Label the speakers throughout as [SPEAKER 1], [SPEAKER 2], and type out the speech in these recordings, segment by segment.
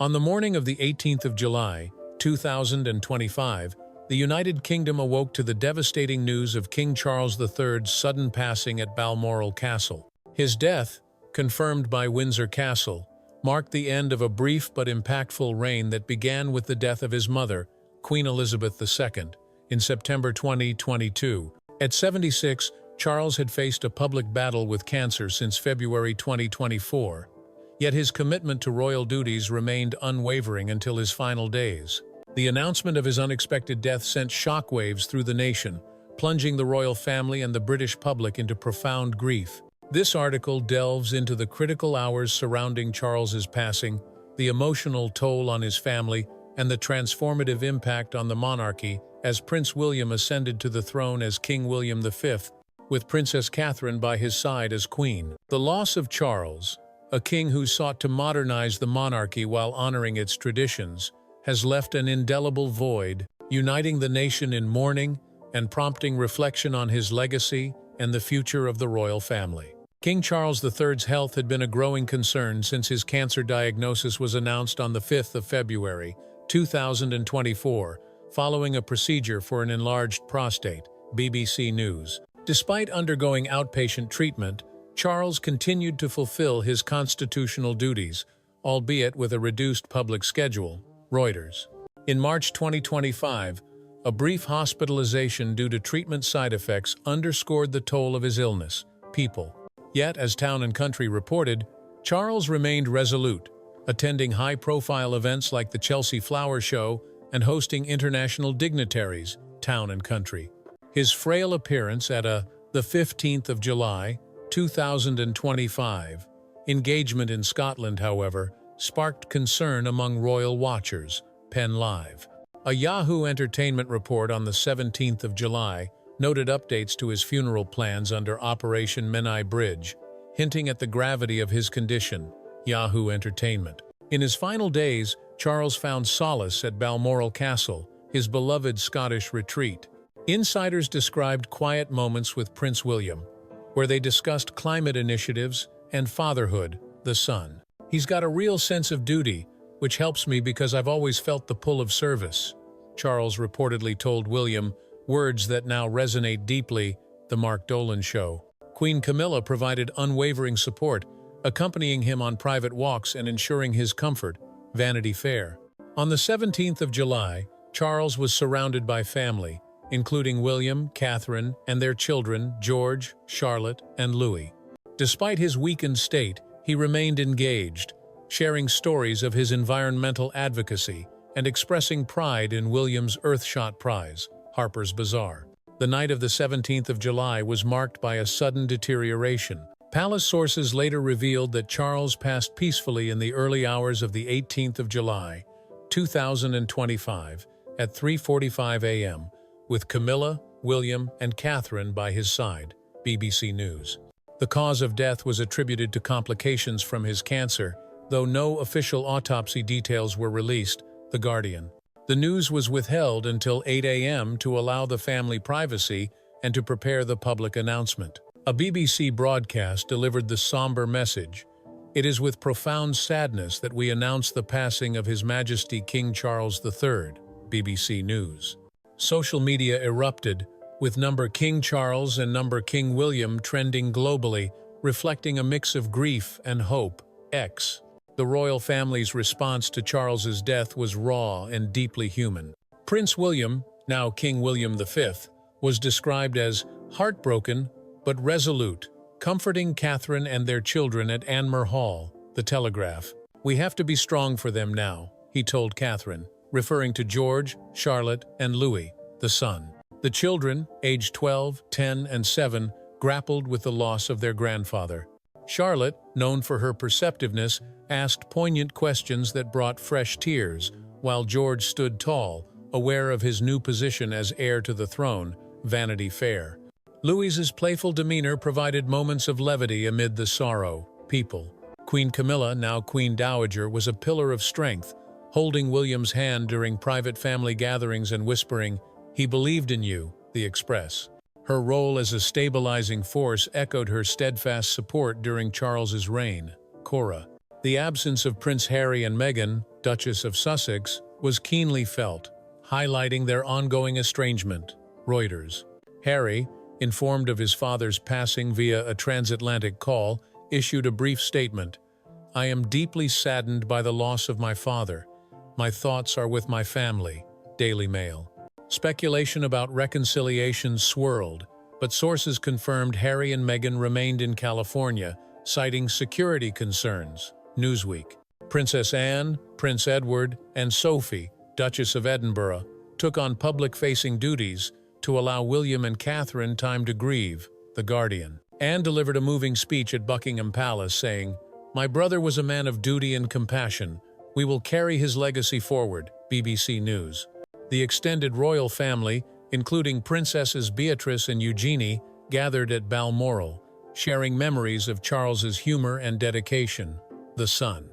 [SPEAKER 1] On the morning of the 18th of July, 2025, the United Kingdom awoke to the devastating news of King Charles III's sudden passing at Balmoral Castle. His death, confirmed by Windsor Castle, marked the end of a brief but impactful reign that began with the death of his mother, Queen Elizabeth II, in September 2022. At 76, Charles had faced a public battle with cancer since February 2024, yet his commitment to royal duties remained unwavering until his final days. The announcement of his unexpected death sent shockwaves through the nation, plunging the royal family and the British public into profound grief. This article delves into the critical hours surrounding Charles's passing, the emotional toll on his family, and the transformative impact on the monarchy as Prince William ascended to the throne as King William V, with Princess Catherine by his side as queen. The loss of Charles, a king who sought to modernize the monarchy while honoring its traditions, has left an indelible void, uniting the nation in mourning and prompting reflection on his legacy and the future of the royal family. King Charles III's health had been a growing concern since his cancer diagnosis was announced on the 5th of February, 2024, following a procedure for an enlarged prostate, BBC News. Despite undergoing outpatient treatment, Charles continued to fulfill his constitutional duties, albeit with a reduced public schedule, Reuters. In March 2025, a brief hospitalization due to treatment side effects underscored the toll of his illness, People. Yet, as Town and Country reported, Charles remained resolute, attending high-profile events like the Chelsea Flower Show and hosting international dignitaries, Town and Country. His frail appearance at the 15th of July, 2025, engagement in Scotland, however, sparked concern among royal watchers, Penn Live. A Yahoo Entertainment report on the 17th of July noted updates to his funeral plans under Operation Menai Bridge, hinting at the gravity of his condition, Yahoo Entertainment. In his final days, Charles found solace at Balmoral Castle, his beloved Scottish retreat. Insiders described quiet moments with Prince William, where they discussed climate initiatives and fatherhood, the son. "He's got a real sense of duty, which helps me because I've always felt the pull of service," Charles reportedly told William, words that now resonate deeply, The Mark Dolan Show. Queen Camilla provided unwavering support, accompanying him on private walks and ensuring his comfort, Vanity Fair. On the 17th of July, Charles was surrounded by family, including William, Catherine, and their children, George, Charlotte, and Louis. Despite his weakened state, he remained engaged, sharing stories of his environmental advocacy and expressing pride in William's Earthshot Prize, Harper's Bazaar. The night of the 17th of July was marked by a sudden deterioration. Palace sources later revealed that Charles passed peacefully in the early hours of the 18th of July, 2025, at 3:45 a.m., with Camilla, William, and Catherine by his side, BBC News. The cause of death was attributed to complications from his cancer, though no official autopsy details were released, The Guardian. The news was withheld until 8 a.m. to allow the family privacy and to prepare the public announcement. A BBC broadcast delivered the somber message: "It is with profound sadness that we announce the passing of His Majesty King Charles III, BBC News." Social media erupted, with number King Charles and number King William trending globally, reflecting a mix of grief and hope. X. The royal family's response to Charles's death was raw and deeply human. Prince William, now King William V, was described as heartbroken but resolute, comforting Catherine and their children at Anmer Hall, The Telegraph. "We have to be strong for them now," he told Catherine, referring to George, Charlotte, and Louis, the son. The children, aged 12, 10, and 7, grappled with the loss of their grandfather. Charlotte, known for her perceptiveness, asked poignant questions that brought fresh tears, while George stood tall, aware of his new position as heir to the throne, Vanity Fair. Louis's playful demeanor provided moments of levity amid the sorrow, People. Queen Camilla, now Queen Dowager, was a pillar of strength, holding William's hand during private family gatherings and whispering, "He believed in you," The Express. Her role as a stabilizing force echoed her steadfast support during Charles's reign, Cora. The absence of Prince Harry and Meghan, Duchess of Sussex, was keenly felt, highlighting their ongoing estrangement. Reuters. Harry, informed of his father's passing via a transatlantic call, issued a brief statement. "I am deeply saddened by the loss of my father. My thoughts are with my family." Daily Mail. Speculation about reconciliation swirled, but sources confirmed Harry and Meghan remained in California, citing security concerns. Newsweek. Princess Anne, Prince Edward, and Sophie, Duchess of Edinburgh, took on public-facing duties to allow William and Catherine time to grieve. The Guardian. Anne delivered a moving speech at Buckingham Palace saying, "My brother was a man of duty and compassion. We will carry his legacy forward." BBC News. The extended royal family, including Princesses Beatrice and Eugenie, gathered at Balmoral, sharing memories of Charles's humor and dedication. The Sun.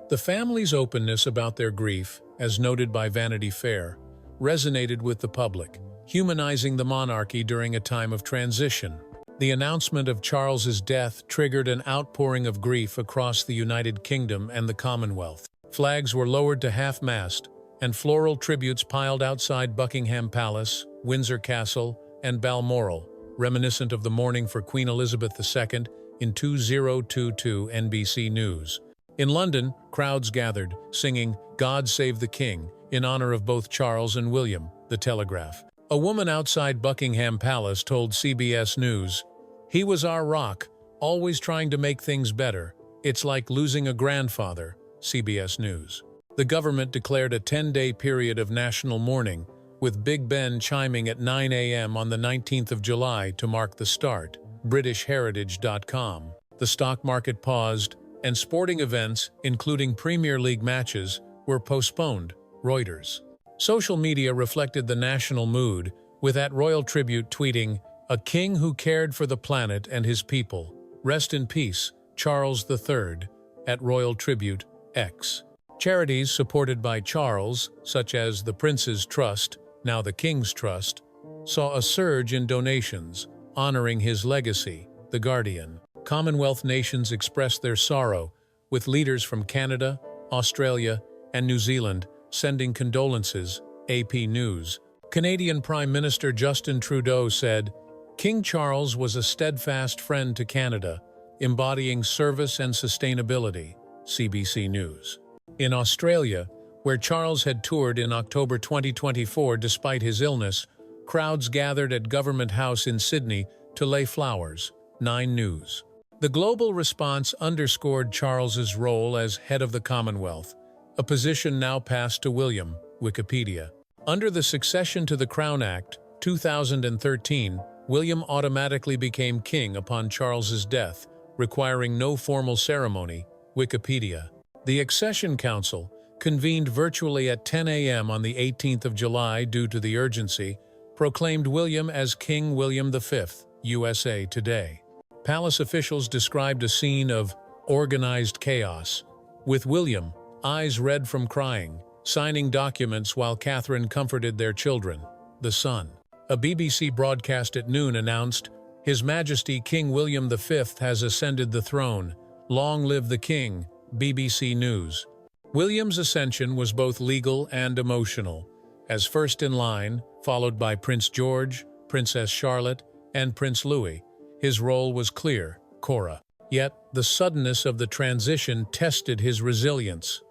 [SPEAKER 1] The family's openness about their grief, as noted by Vanity Fair, resonated with the public, humanizing the monarchy during a time of transition. The announcement of Charles's death triggered an outpouring of grief across the United Kingdom and the Commonwealth. Flags were lowered to half-mast, and floral tributes piled outside Buckingham Palace, Windsor Castle, and Balmoral, reminiscent of the mourning for Queen Elizabeth II in 2022 NBC News. In London, crowds gathered, singing "God Save the King" in honor of both Charles and William. The Telegraph. A woman outside Buckingham Palace told CBS News, "He was our rock, always trying to make things better. It's like losing a grandfather." CBS News. The government declared a 10-day period of national mourning, with Big Ben chiming at 9 a.m. on the 19th of July to mark the start. BritishHeritage.com. The stock market paused, and sporting events, including Premier League matches, were postponed. Reuters. Social media reflected the national mood, with @RoyalTribute tweeting, "A king who cared for the planet and his people. Rest in peace, Charles III." @RoyalTribute X. Charities supported by Charles, such as the Prince's Trust, now the King's Trust, saw a surge in donations, honoring his legacy. The Guardian. Commonwealth nations expressed their sorrow, with leaders from Canada, Australia, and New Zealand sending condolences. AP News. Canadian Prime Minister Justin Trudeau said, "King Charles was a steadfast friend to Canada, embodying service and sustainability." CBC News. In Australia, where Charles had toured in October 2024 despite his illness, crowds gathered at Government House in Sydney to lay flowers. 9 News. The global response underscored Charles's role as head of the Commonwealth, a position now passed to William. Wikipedia. Under the Succession to the Crown Act, 2013, William automatically became king upon Charles's death, requiring no formal ceremony. Wikipedia. The Accession Council, convened virtually at 10 a.m. on the 18th of July due to the urgency, proclaimed William as King William V. USA Today. Palace officials described a scene of organized chaos, with William, eyes red from crying, signing documents while Catherine comforted their children. The Sun. A BBC broadcast at noon announced, "His Majesty King William V has ascended the throne. Long live the King." BBC News. William's ascension was both legal and emotional. As first in line, followed by Prince George, Princess Charlotte, and Prince Louis, his role was clear, Cora. Yet, the suddenness of the transition tested his resilience.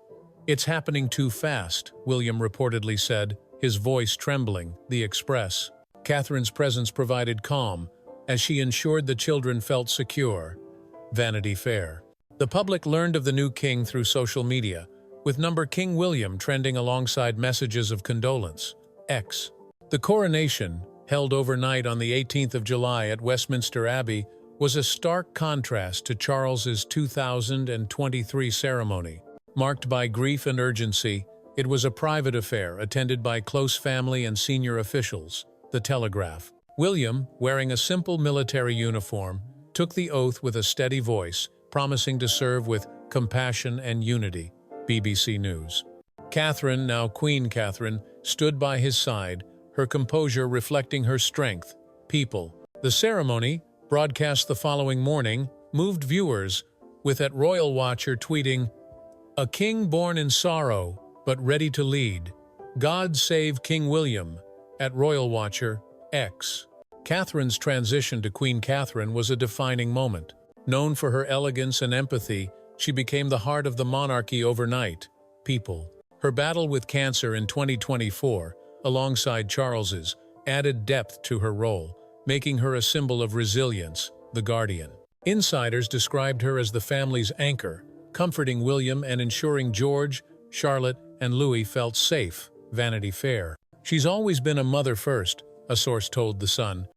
[SPEAKER 1] "It's happening too fast," William reportedly said, his voice trembling. The Express. Catherine's presence provided calm, as she ensured the children felt secure. Vanity Fair. The public learned of the new king through social media, with King William trending alongside messages of condolence. X. The coronation, held overnight on the 18th of July at Westminster Abbey, was a stark contrast to Charles's 2023 ceremony. Marked by grief and urgency, it was a private affair attended by close family and senior officials. The Telegraph. William, wearing a simple military uniform, took the oath with a steady voice, promising to serve with compassion and unity. BBC News. Catherine, now Queen Catherine, stood by his side, her composure reflecting her strength. People. The ceremony, broadcast the following morning, moved viewers, with @RoyalWatcher tweeting, A king born in sorrow, but ready to lead. God save King William. At Royal Watcher, X. Catherine's transition to Queen Catherine was a defining moment. Known for her elegance and empathy, she became the heart of the monarchy overnight. People. Her battle with cancer in 2024, alongside Charles's, added depth to her role, making her a symbol of resilience, the guardian. Insiders described her as the family's anchor, comforting William and ensuring George, Charlotte, and Louis felt safe. Vanity Fair. She's always been a mother first, a source told The Sun,